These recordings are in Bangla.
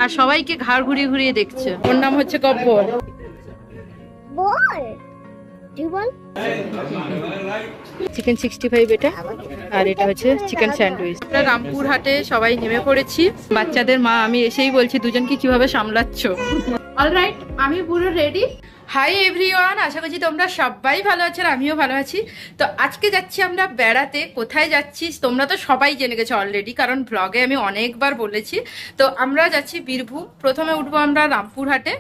আর সবাইকে ঘাড় ঘুরিয়ে ঘুরিয়ে দেখছে। ওর নাম হচ্ছে গব্বর। চিকেন 65 এটা, আর এটা হচ্ছে চিকেন স্যান্ডউইচ। আমরা রামপুরহাটে সবাই নেমে পড়েছি। বাচ্চাদের মা আমি এসেই বলছি দুজনকে কিভাবে সামলাচ্ছ। অলরাইট, আমি পুরো রেডি। হাই এভরিওয়ান, আশা করছি তোমরা সবাই ভালো আছো, আমিও ভালো আছি। তো আজকে যাচ্ছি আমরা বেড়াতে। কোথায় যাচ্ছি তোমরা তো সবাই জেনে গেছো অলরেডি, কারণ ব্লগে আমি অনেকবার বলেছি। তো আমরা যাচ্ছি বীরভূম। প্রথমে উঠবো আমরা রামপুরহাটে,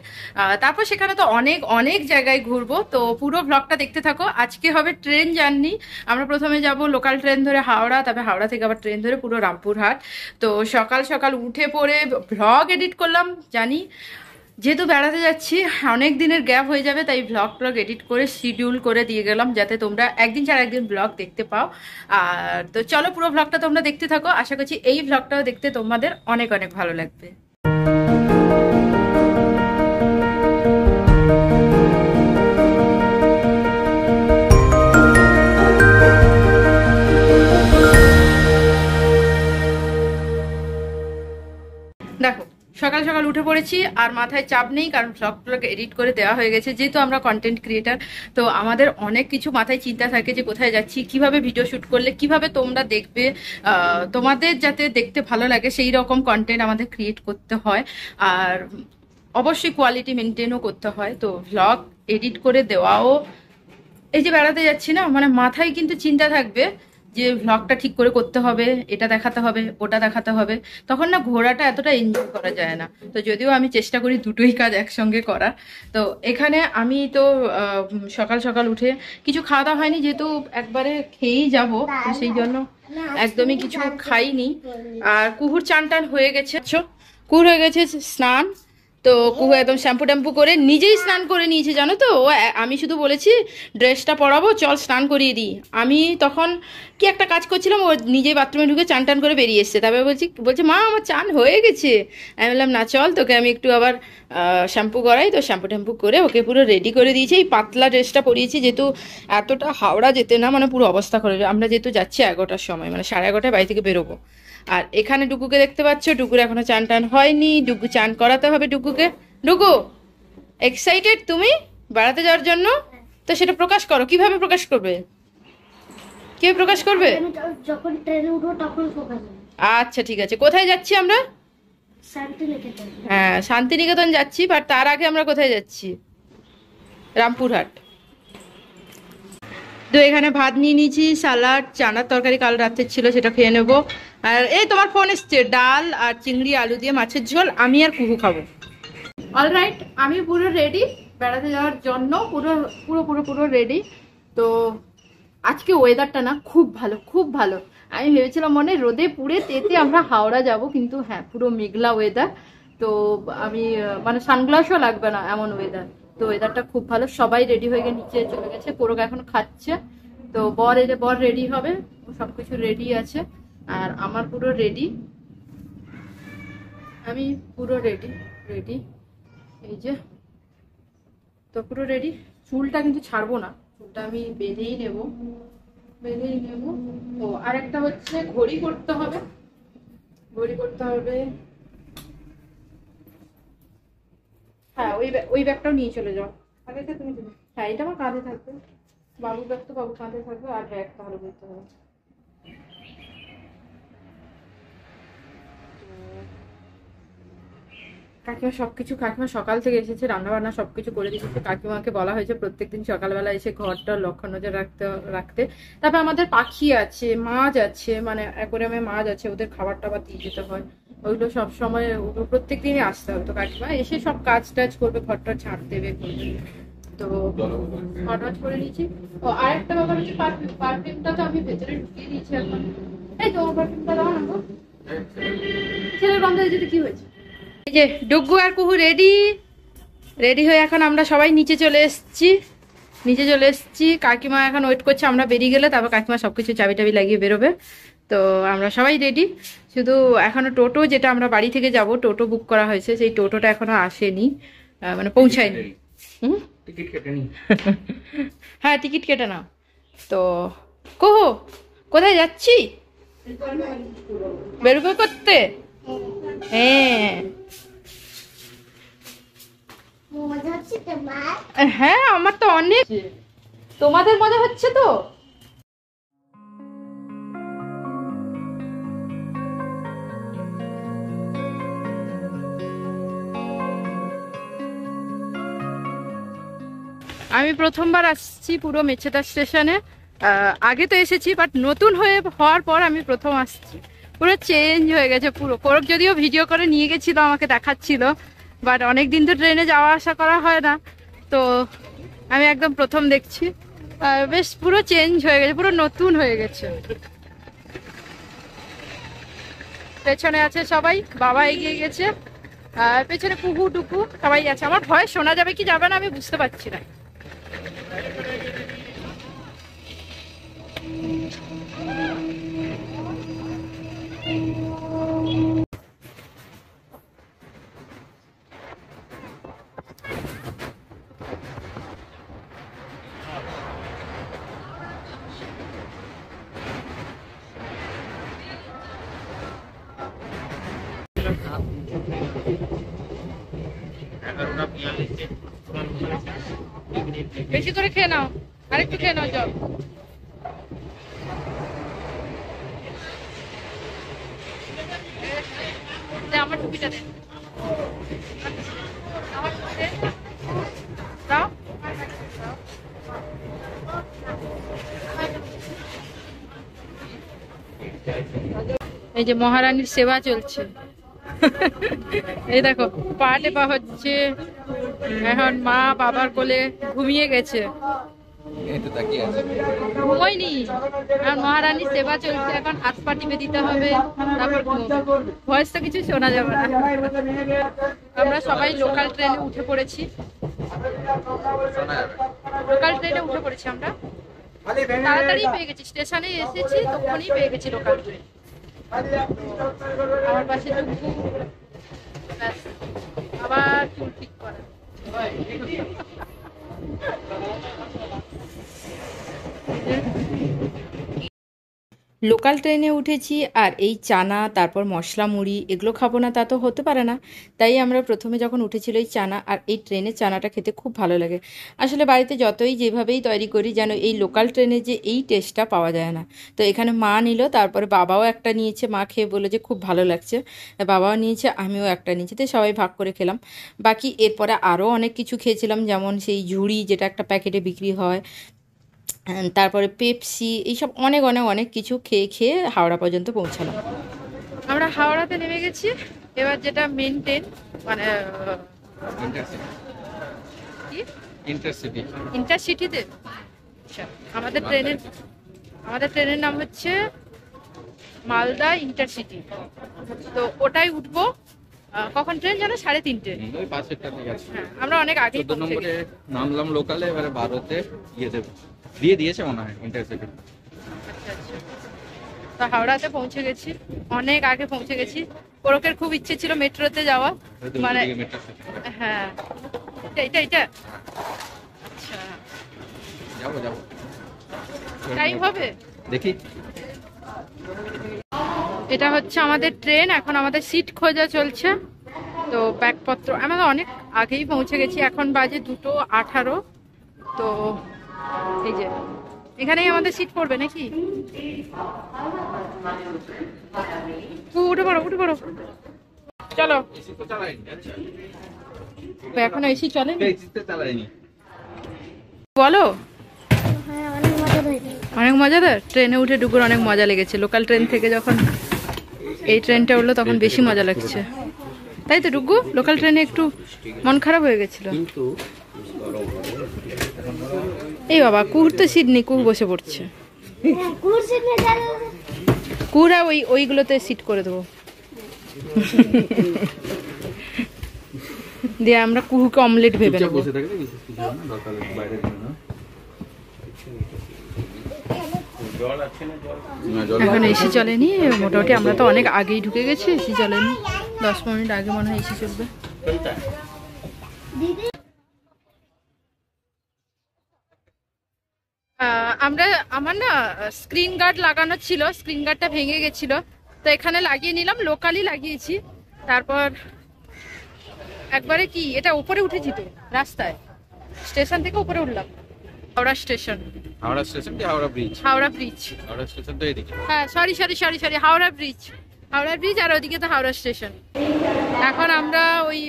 তারপর সেখানে তো অনেক অনেক জায়গায় ঘুরবো। তো পুরো ব্লগটা দেখতে থাকো। আজকে হবে ট্রেন জার্নি। আমরা প্রথমে যাব লোকাল ট্রেন ধরে হাওড়া, তারপরে হাওড়া থেকে আবার ট্রেন ধরে পুরো রামপুরহাট। তো সকাল সকাল উঠে পড়ে ব্লগ এডিট করলাম। জানি যেহেতু বেড়াতে যাচ্ছি অনেক দিনের গ্যাপ হয়ে যাবে, তাই ব্লগ এডিট করে শিডিউল করে দিয়ে গেলাম যাতে তোমরা একদিন ছাড়া একদিন ব্লগ দেখতে পাও। আর তো চলো পুরো ব্লগটা তোমরা দেখতে থাকো। আশা করছি এই ব্লগটাও দেখতে তোমাদের অনেক অনেক ভালো লাগবে। দেখো সকাল সকাল উঠে পড়েছি, আর মাথায় চাপ নেই, কারণ ব্লগ এডিট করে দেওয়া হয়ে গেছে। যেহেতু আমরা কন্টেন্ট ক্রিয়েটার, তো আমাদের অনেক কিছু মাথায় চিন্তা থাকে যে কোথায় যাচ্ছি, কিভাবে ভিডিও শ্যুট করলে কিভাবে তোমরা দেখবে, তোমাদের যাতে দেখতে ভালো লাগে সেই রকম কন্টেন্ট আমাদের ক্রিয়েট করতে হয়। আর অবশ্যই কোয়ালিটি মেনটেনও করতে হয়। তো ব্লগ এডিট করে দেওয়াও, এই যে বেড়াতে যাচ্ছি না, মানে মাথায় কিন্তু চিন্তা থাকবে যে ভ্লগটা ঠিক করে করতে হবে, এটা দেখাতে হবে, ওটা দেখাতে হবে। তখন না ঘোরাটা এতটা এনজয় করা যায় না। তো যদিও আমি চেষ্টা করি দুটোই কাজ একসঙ্গে করা। তো এখানে আমি তো সকাল সকাল উঠে কিছু খাওয়া দাওয়া হয়নি, যেহেতু একবারে খেয়েই যাব, তো সেই জন্য একদমই কিছু খাইনি। আর কুহুর চান টান হয়ে গেছে, কুহুর হয়ে গেছে স্নান। তো কুহু একদম শ্যাম্পু ট্যাম্পু করে নিজেই স্নান করে নিয়েছে, জানো তো। ও আমি শুধু বলেছি ড্রেসটা পরাবো, চল স্নান করিয়ে দিই। আমি তখন কি একটা কাজ করছিলাম, ও নিজেই বাথরুমে ঢুকে চান টান করে বেরিয়ে এসছে। তারপরে বলছে মা আমার চান হয়ে গেছে। আমি বললাম না, চল তোকে আমি একটু আবার শ্যাম্পু করাই। তো শ্যাম্পু ট্যাম্পু করে ওকে পুরো রেডি করে দিয়েছি। এই পাতলা ড্রেসটা পরিয়েছি, যেহেতু এতটা হাওড়া যেতে না, মানে পুরো অবস্থা করে। আমরা যেহেতু যাচ্ছি 11টার সময়, মানে 11:30 বাড়ি থেকে বেরোবো। আর এখানে ডুকুকে দেখতে পাচ্ছ, ডুকুর এখনো চান টান হয়নি। ডুকু চান করাতে হবে ডুকুকে। ডুকু এক্সাইটেড তুমি বেড়াতে যাওয়ার জন্য? তো সেটা প্রকাশ করো। কিভাবে প্রকাশ করবে? কিভাবে প্রকাশ করবে? যখন ট্রেনে উঠবো তখন প্রকাশ হবে। আচ্ছা ঠিক আছে। কোথায় যাচ্ছি আমরা? শান্তিনিকেতন। হ্যাঁ শান্তিনিকেতন যাচ্ছি, বাট তার আগে আমরা কোথায় যাচ্ছি? রামপুরহাট। তো এখানে ভাত নিয়ে নিয়েছি, সালাড, চানার তরকারি কাল রাতের ছিল, সেটা খেয়ে নেবো। আর এই তোমার ফোন এসছে, ডাল আর চিংড়ি আলু দিয়ে মাছের ঝোল। আমি আর কুহু খাবো। অলরাইট, আমি পুরো রেডি বেড়াতে যাওয়ার জন্য, পুরো পুরো পুরো পুরো রেডি। তো আজকে ওয়েদারটা না খুব ভালো, খুব ভালো। আমি ভেবেছিলাম মনে রোদে পুড়ে তেতে আমরা হাওড়া যাব, কিন্তু হ্যাঁ পুরো মেঘলা ওয়েদার। তো আমি মানে সানগ্লাসও লাগবে না এমন ওয়েদার। তো ওয়েদারটা খুব ভালো। সবাই রেডি হয়ে গিয়ে নিচে চলে গেছে, কোরক এখন খাচ্ছে। তো বর রেডি হবে, সবকিছু রেডি আছে। আর আমার পুরো রেডি, আমি পুরো রেডি রেডি এই যে। তো পুরো রেডি। চুলটা কিন্তু ছাড়বো না, চুলটা আমি বেঁধেই নেব। ও আর একটা হচ্ছে ঘড়ি করতে হবে, ঘড়ি করতে হবে। হ্যাঁ ওই ব্যাগটাও নিয়ে চলে যাও। তুমি হ্যাঁ এটা আমার কাঁধে থাকবে। বাবুর ব্যাগ তো বাবুর কাঁধে থাকবে, আর ব্যাগ তাহলে করতে হবে। কাকিমা সবকিছু, কাকিমা সকাল থেকে এসেছে, রান্না বান্না সবকিছু করে দিয়েছে। কাকিমাকে বলা হয়েছে প্রত্যেকদিন সকালবেলা এসে ঘরটা লক্ষ্য নজর রাখতে। তারপর আমাদের পাখি আছে, মাছ আছে, মানে অ্যাকোয়ারিয়ামে মাছ আছে, ওদের খাবার টাবার দিয়ে যেতে হয়। ওইগুলো সবসময় প্রত্যেক দিনই আসতে হবে। তো কাকিমা এসে সব কাজ টাজ করবে, ঘরটা ঝাড় দেবে। তো ঘর করে নিয়েছি। ও আরেকটা ব্যাপার হচ্ছে পারফিউমটা তো আমি ভেতরে ঢুকিয়ে দিয়েছি এখন। এই তো পারফিউমটা দাও না, ছেলের গন্ধ যেতে কি হয়েছে। এই যে ডুগু আর কুহু রেডি হয়ে এখন আমরা সবাই নিচে চলে এসেছি। কাকিমা এখন ওয়েট করছে আমরা বেরিয়ে গেলে, তারপর কাকিমা সবকিছু চাবি টাবি লাগিয়ে বেরোবে। তো আমরা সবাই রেডি। শুধু এখনো টোটো, যেটা আমরা বাড়ি থেকে যাব, টোটো বুক করা হয়েছে, সেই টোটোটা এখনো আসেনি, মানে পৌঁছায়নি। হ্যাঁ টিকিট কেটে নাও। তো কুহু কোথায় যাচ্ছি? বেরোবে করতে? হ্যাঁ মজা হচ্ছে তোমার? হ্যাঁ, আমার তো অনেক। তোমাদের মজা হচ্ছে তো? আমি প্রথমবার আসছি পুরো মেছেদা স্টেশনে। আগে তো এসেছি, বাট নতুন হওয়ার পর আমি প্রথম আসছি। পুরো চেঞ্জ হয়ে গেছে পুরো। পরক যদিও ভিডিও করে নিয়ে গেছিল, আমাকে দেখাচ্ছিল, বাট অনেকদিন তো ট্রেনে যাওয়া আসা করা হয় না, তো আমি একদম প্রথম দেখছি। বেশ পুরো চেঞ্জ হয়ে গেছে, পুরো নতুন হয়ে গেছে। পেছনে আছে সবাই, বাবা এগিয়ে গেছে, আর পেছনে কুকু টুকু সবাই আছে। আমার ভয়েস শোনা যাবে কি যাবে না আমি বুঝতে পারছি না। বেশি করে খেয়ে নাও, আরেকটু খেয়ে নাও জল। আমার টুপিটা দে, আমার টুপি দে। দাও। এই যে মহারানীর সেবা চলছে। এই দেখো পা টেপা হচ্ছে। এখন মা বাবার কোলে ঘুমিয়ে গেছে, ঘুমোয়নি। এখন মহারানীর সেবা চলছে, এখন হাত পা টিপে দিতে হবে, তারপর ভয়েস তো কিছু শোনা যাবে না। আমরা সবাই লোকাল ট্রেনে উঠে পড়েছি। লোকাল ট্রেনে উঠে পড়েছি আমরা, তাড়াতাড়ি পেয়ে গেছি। স্টেশনে এসেছি তখনই পেয়ে গেছি লোকাল ট্রেন। আমার পাশে টুকু, আবার চুল ঠিক করা। লোকাল ট্রেনে উঠেছি, আর এই চানা তারপর মশলা মুড়ি এগুলো খাবো না তা তো হতে পারে না। তাই আমরা প্রথমে যখন উঠেছিল এই চানা, আর এই ট্রেনের চানাটা খেতে খুব ভালো লাগে। আসলে বাড়িতে যতই যেভাবেই তৈরি করি যেন এই লোকাল ট্রেনে যে এই টেস্টটা পাওয়া যায় না। তো এখানে মা নিল, তারপরে বাবাও একটা নিয়েছে, মা খেয়ে বলে যে খুব ভালো লাগছে, বাবাও নিয়েছে, আমিও একটা নিয়েছি, তো সবাই ভাগ করে খেলাম। বাকি এরপরে আরও অনেক কিছু খেয়েছিলাম, যেমন সেই ঝুড়ি যেটা একটা প্যাকেটে বিক্রি হয়, তারপরে পেপসি, এইসব অনেক অনেক অনেক কিছু খেয়ে খেয়ে হাওড়া পর্যন্ত পৌঁছালাম। আমরা হাওড়াতে নেমে গেছি। এবার যেটা মেন ট্রেন, মানে ইন্টারসিটিতে আমাদের ট্রেনের নাম হচ্ছে মালদা ইন্টারসিটি। তো ওটাই উঠবো। কখন ট্রেন জানো? 3:30। হ্যাঁ, আমরা অনেক আগে নামলাম লোকালে, এবারে 12তে দিয়ে দিয়েছে মনে হয় ইন্টারসিটি। আচ্ছা আচ্ছা, তো হাওড়াতে পৌঁছে গেছি, অনেক আগে পৌঁছে গেছি। পরকের খুব ইচ্ছে ছিল মেট্রোতে যাওয়া, মানে হ্যাঁ এটা আচ্ছা যাবো টাইম হবে দেখি। এটা হচ্ছে আমাদের ট্রেন, এখন আমাদের সিট খোঁজা চলছে। তো ব্যাগপত্র আমরা অনেক আগেই পৌঁছে গেছি, এখন বাজে 2:18। তো এই যে এখানেই আমাদের সিট পড়বে নাকি? উঠে পড়ো চলো। এখনো এসি চলেনি, বলো। হ্যাঁ, অনেক মজা হয়েছে। অনেক মজাদার। ট্রেনে উঠে ডুগুর অনেক মজা লেগেছে। লোকাল ট্রেন থেকে যখন এই ট্রেনটা উঠলো তখন বেশি মজা লাগছে, তাই তো ডুগু? লোকাল ট্রেনে একটু মন খারাপ হয়ে গেছিল। এই বাবা, কুহুর তো সিট নেই, কুহু বসে পড়ছে। কুহুরা ওইগুলোতে সিট করে দেবো। দিয়ে আমরা কুহুকে অমলেট ভেবে নেবো। এখন এসি চলেনি মোটামুটি, আমরা তো অনেক আগেই ঢুকে গেছি, এসি চলেনি। 10 মিনিট আগে মনে হয় এসি চলবে। আমার না স্ক্রিন গার্ড লাগানো ছিল, স্ক্রিন গার্ডটা ভেঙে গেছিল, তো এখানে লাগিয়ে নিলাম, লোকালি লাগিয়েছি। তারপর একবারে কি এটা উপরে উঠেছি তো রাস্তায়, স্টেশন থেকে উপরে উঠলাম। হাওড়া স্টেশন, হাওড়া স্টেশন কি Howrah bridge? Howrah bridge. Howrah station তো এদিকে। হ্যাঁ sorry Howrah bridge, Howrah bridge আর ওদিকে তো হাওড়া স্টেশন। এখন আমরা ওই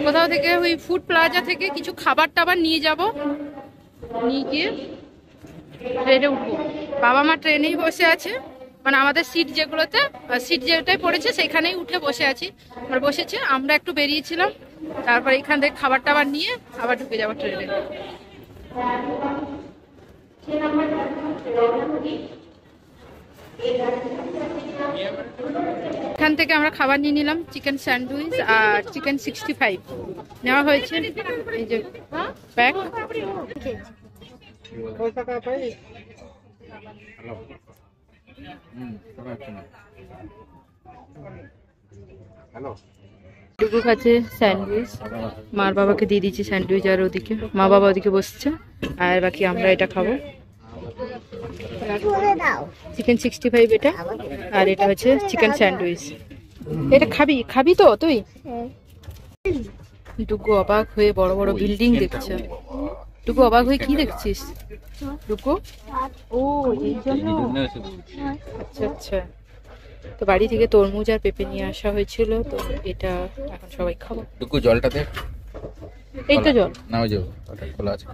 কোথাও থেকে ওই ফুড প্লাজা থেকে কিছু খাবার টাবার নিয়ে যাব, নিয়ে গিয়ে ট্রেনে উঠবো। বাবা মা ট্রেনেই বসে আছে, মানে আমাদের সিট যেটাই পড়েছে সেখানেই উঠে বসে আছি, আর বসেছে। আমরা একটু বেরিয়েছিলাম, তারপর এখান থেকে খাবার টাবার নিয়ে আবার ঢুকে যাবো ট্রেনে। এখান থেকে আমরা খাবার নিয়ে নিলাম, চিকেন স্যান্ডউইচ আর চিকেন 65 নেওয়া হয়েছে। এই যে প্যাক। টুকু খাচ্ছে স্যান্ডউইচ, মার বাবাকে দিয়ে দিচ্ছি স্যান্ডউইচ, আর ওদিকে মা বাবা ওদিকে বসছে, আর বাকি আমরা এটা খাবো। চিকেন 65 এটা, আর এটা হচ্ছে চিকেন স্যান্ডউইচ। এটা খাবি তো তুই? টুকু অবাক হয়ে বড় বড় বিল্ডিং দেখছে। টুকু অবাক হয়ে কি দেখছিস টুকু? ও এই জন্য, আচ্ছা আচ্ছা। তো বাড়ি থেকে তরমুজ আর পেঁপে নিয়ে আসা হয়েছিল, তো এটা এখন সবাই খাবো। টুকু জলটা দে। এই তো জল না, ওই যে ওটা খোলা আছে।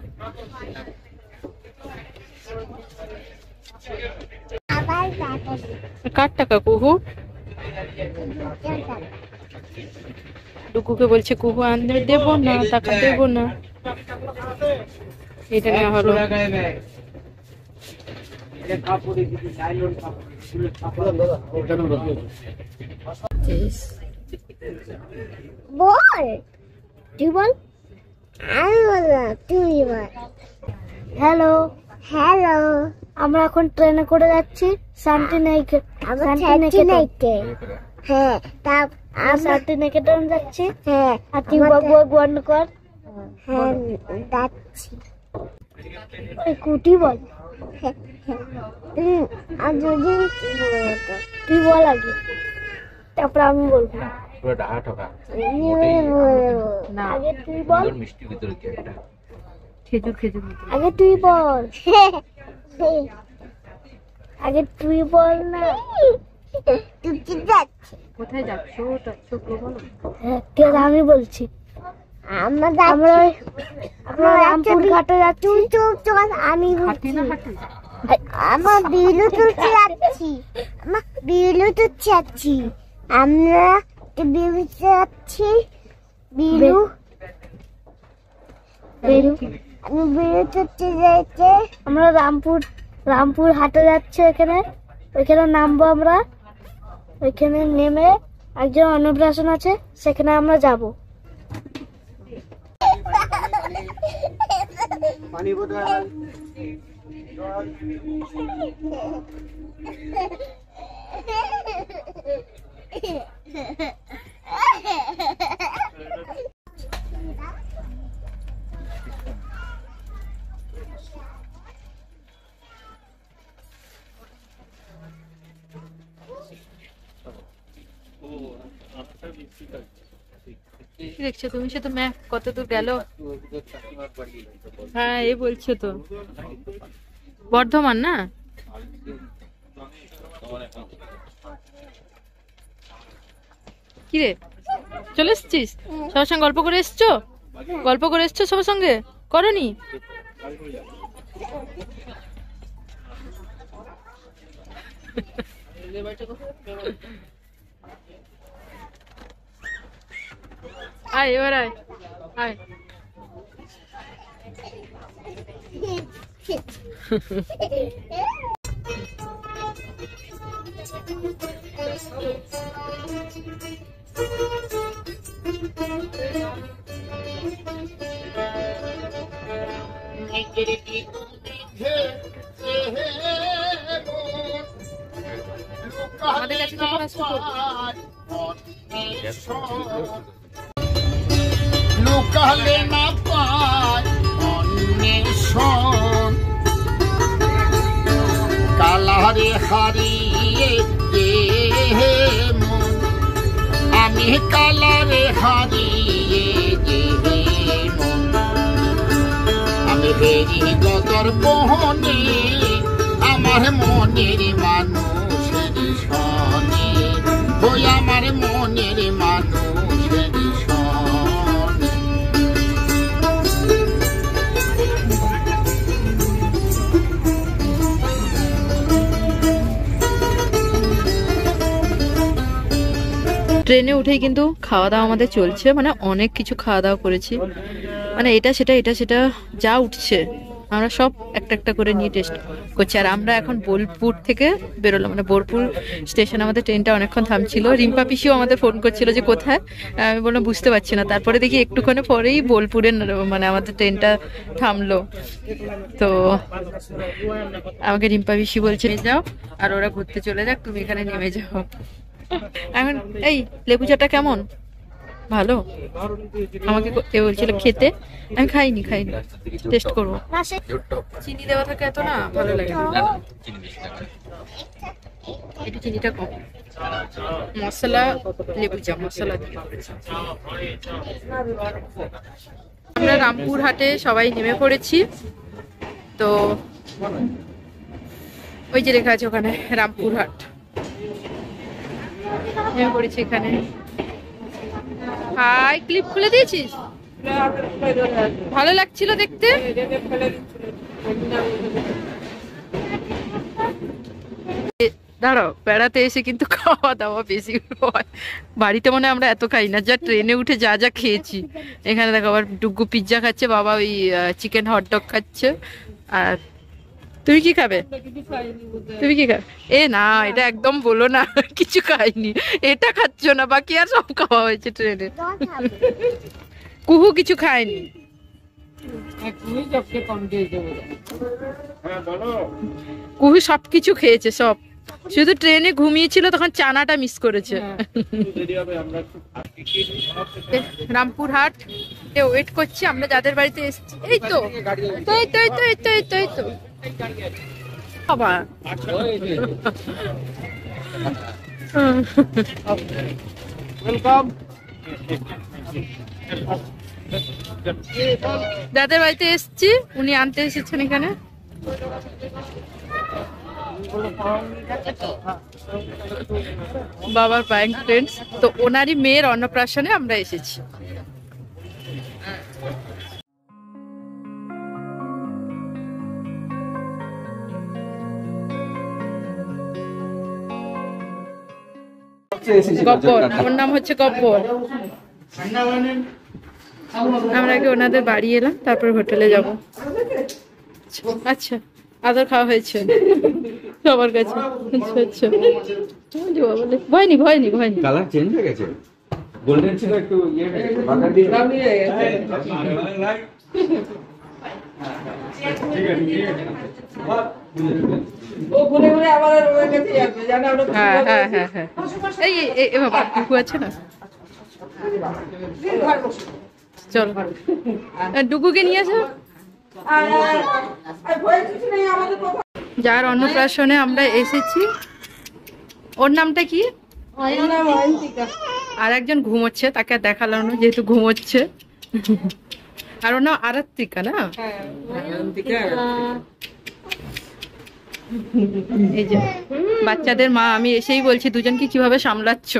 কার টাকা কুহু? টুকুকে বলছে কুহু আনতে দেবো না, টাকা দেবো না। এটা নেওয়া হলো। বল তুই বল, আমি বললাম তুই বল। হ্যালো হ্যালো, আমরা এখন ট্রেনে করে যাচ্ছি শান্তিনিকেতন। হ্যাঁ, শান্তিনিকেতন যাচ্ছি। হ্যাঁ, আর তুই বাবু বন্ধ কর। হ্যাঁ যাচ্ছি। কুটি বল। তুই বল আগে, তারপর আমি বলবো। আগে তুই বল। আগে তুই বল, আগে তুই বল না। কোথায় যাচ্ছ? আমি বলছি আমরা রামপুর ঘাটে যাচ্ছি। আমি আমার বিলু তুলতে যাচ্ছি, আমার বিলু তুলতে যাচ্ছি। আমরা বিলু যাচ্ছি, বিলু আমি বিলু তুলতে যাচ্ছি। আমরা রামপুর হাটে যাচ্ছি, ওইখানে নামবো আমরা। ওইখানে নেমে একজন অন্নপ্রাশন আছে, সেখানে আমরা যাব। পানি বোতল কি দেখছো তুমি? সে তো ম্যাপ কত দূর গেল। হ্যাঁ এই বলছে তো বর্ধমান না? কি রে চলে এসছিস? সবার সঙ্গে গল্প করে এসছো? গল্প করে এসছো সবার সঙ্গে? করনি? আয় এবার আয় আয়। আমাদের কাছে যখন আসবে লোকালে না পায় অন্বেষণ কালারে হারিয়ে যে মন, আমি কালারে হারিয়ে যে মন, আমি বেরি গদর বহনে আমার মনের মানুষের সনে, ওই আমার মনের মানুষের সনে। ট্রেনে উঠেই কিন্তু খাওয়া দাওয়া আমাদের চলছে, মানে অনেক কিছু খাওয়া দাওয়া করেছি, মানে এটা সেটা যা উঠছে আমরা সব একটা একটা করে নিয়ে টেস্ট করছি। আর আমরা এখন বোলপুর থেকে বেরোলাম, মানে বোলপুর স্টেশন আমাদের ট্রেনটা অনেকক্ষণ থামছিল। রিম্পা পিসিও আমাদের ফোন করছিল যে কোথায়, আমি বললাম বুঝতে পারছি না। তারপরে দেখি একটুখানি পরেই বোলপুরে মানে আমাদের ট্রেনটা থামলো। তো আমাকে রিম্পা পিসি বলছে যাও, আর ওরা ঘুরতে চলে যাক, তুমি এখানে নেমে যাও। এখন এই লেবু চাটা কেমন, ভালো? আমাকে কেউ বলছিল খেতে, আমি খাইনি টেস্ট করবো। চিনি দেওয়া থাকে এত না ভালো লাগে না, একটু চিনিটা কম। মশলা লেবু চা মশলা দিয়ে আমরা রামপুরহাটে সবাই নেমে পড়েছি। তো ওই যে লেখা আছে ওখানে রামপুরহাট, নেমে পড়েছি এখানে। হাই, ক্লিপ খুলে দিয়েছিস? ভালো লাগছিল দেখতে। দাঁড়াও, বেড়াতে এসে কিন্তু খাওয়া দাওয়া বেশি হয়, বাড়িতে মনে হয় আমরা এত খাই না, যা ট্রেনে উঠে যা যা খেয়েছি। এখানে দেখো আবার ডুগু পিৎজা খাচ্ছে, বাবা ওই চিকেন হটডগ খাচ্ছে। আর তুমি কি খাবে? তুমি কি খাবে? এ না, এটা একদম বলো না, কিছু খাইনি, এটা খাচ্ছ না, বাকি আর সব খাওয়া হয়েছে ট্রেনে। কুহু কিছু খায়নি, কুহু সবকিছু খেয়েছে সব, শুধু ট্রেনে ঘুমিয়েছিল তখন চানাটা মিস করেছে। রামপুরহাট ওয়েট করছি আমরা যাদের বাড়িতে এসেছি। এই তো বাবা, যাদের বাড়িতে এসেছি উনি আনতে এসেছেন এখানে। বাবার ব্যাংক ফ্রেন্ডস, তো ওনারই মেয়ের অন্নপ্রাশনে আমরা এসেছি। গব্বর, আমার নাম হচ্ছে গব্বর। আমরা আগে ওনাদের বাড়ি এলাম, তারপর হোটেলে যাব। আচ্ছা, আদর খাওয়া হয়েছে সবার কাছে। আচ্ছা ভয়নি কালার চেঞ্জ হয়ে গেছে, গোল্ডেন ছিল একটু ইয়ে হয়ে গেছে, বাঁকা দিয়ে এই বাবা কুকু আছে না, চলো ডুগুকে নিয়ে আসো। যার অন্নপ্রাশনে আমরা এসেছি, ওর নামটা কি? আর একজন ঘুমোচ্ছে, তাকে দেখালাম না যেহেতু ঘুমোচ্ছে। আর ওর নাম আরাত্রিকা না? এই যে বাচ্চাদের মা, আমি এসেই বলছি দুজনকে কিভাবে সামলাচ্ছ।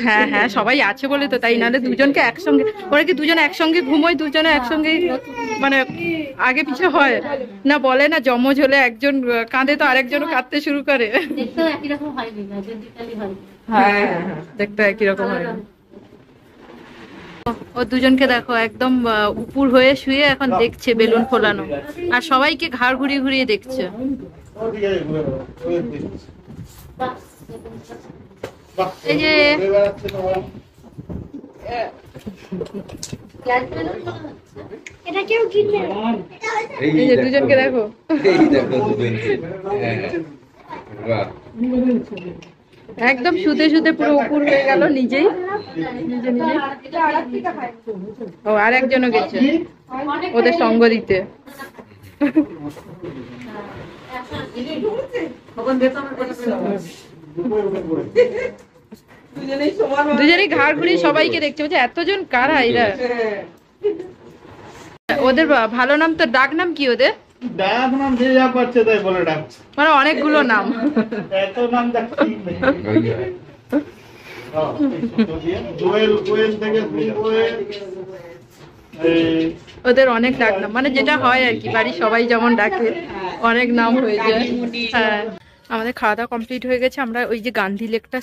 হ্যাঁ হ্যাঁ, সবাই আছে বলে তো, তাই নাহলে দুজনকে একসঙ্গে, ওরা কি দুজনে একসঙ্গে ঘুমোয়, দুজনে একসঙ্গে মানে আগে পিছে হয় না, বলে না জমজ হলে একজন কাঁদে তো আরেকজনও কাঁদতে শুরু করে। হ্যাঁ, দেখতে একই রকম হয়। ও দুজনকে দেখো একদম উপুর হয়ে শুয়ে এখন দেখছে বেলুন ফোলানো, আর সবাইকে ঘাড় ঘুরিয়ে ঘুরিয়ে দেখছে। এই যে এটা কেউ কিনবে, এই যে দুজনকে দেখো, একদম শুতে শুতে পুরো উপর হয়ে গেল নিজেই নিজে নিজে। ও আর একজনও গেছে ওদের সঙ্গ দিতে। দুজনেই ঘাড় ঘুরিয়ে সবাইকে দেখছে, বলছে এতজন কারা এরা। ওদের ভালো নাম তো, ডাক নাম কি ওদের? ডাক নাম যে যা পাচ্ছে তাই বলে ডাকছে, মানে অনেকগুলো নাম। এত নাম ডাকছি দোয়েল, কোয়েল থেকে কোয়েল, ওদের অনেক ডাক নাম, মানে যেটা হয় আর কি, বাড়ির সবাই যেমন ডাকে অনেক নাম হয়ে যায়। হ্যাঁ, আমাদের খাওয়া দাওয়া কমপ্লিট হয়ে গেছে। আমরা ওই যে গান্ধী লেকটা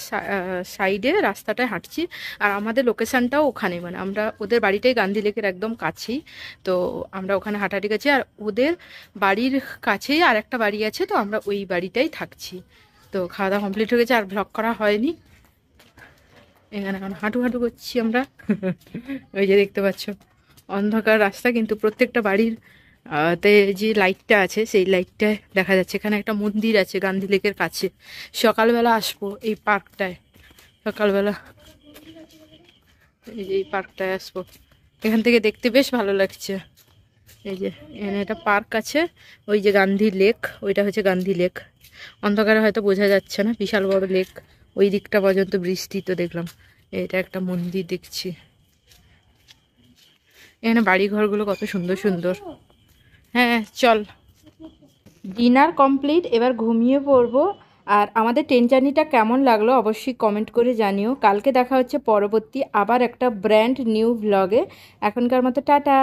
সাইডে রাস্তাটায় হাঁটছি, আর আমাদের লোকেশনটাও ওখানে, মানে আমরা ওদের বাড়িটাই গান্ধী লেকের একদম কাছেই। তো আমরা ওখানে হাঁটাহাঁটি গেছি, আর ওদের বাড়ির কাছেই আর একটা বাড়ি আছে, তো আমরা ওই বাড়িটাই থাকছি। তো খাওয়া দাওয়া কমপ্লিট হয়ে গেছে, আর ব্লগ করা হয়নি। এখানে এখন হাঁটু হাঁটু করছি আমরা। ওই যে দেখতে পাচ্ছ অন্ধকার রাস্তা, কিন্তু প্রত্যেকটা বাড়ির তে যে লাইটটা আছে সেই লাইটটা দেখা যাচ্ছে। এখানে একটা মন্দির আছে গান্ধী লেকের কাছে। সকালবেলা আসবো এই পার্কটায়, সকালবেলা এই যে এই পার্কটায় আসবো, এখান থেকে দেখতে বেশ ভালো লাগছে। এই যে এখানে একটা পার্ক আছে, ওই যে গান্ধী লেক, ওইটা হচ্ছে গান্ধী লেক। অন্ধকারে হয়তো বোঝা যাচ্ছে না, বিশাল বড় লেক। ওই দিকটা পর্যন্ত বৃষ্টি তো দেখলাম। এটা একটা মন্দির দেখছি। এখানে বাড়ি ঘরগুলো কত সুন্দর সুন্দর। হ্যাঁ চল, ডিনার কমপ্লিট, এবার ঘুমিয়ে পড়বো। আর আমাদের ট্রেন জার্নিটা কেমন লাগলো অবশ্যই কমেন্ট করে জানিও। কালকে দেখা হচ্ছে পরবর্তী আবার একটা ব্র্যান্ড নিউ ভ্লগে। এখনকার মতো টাটা।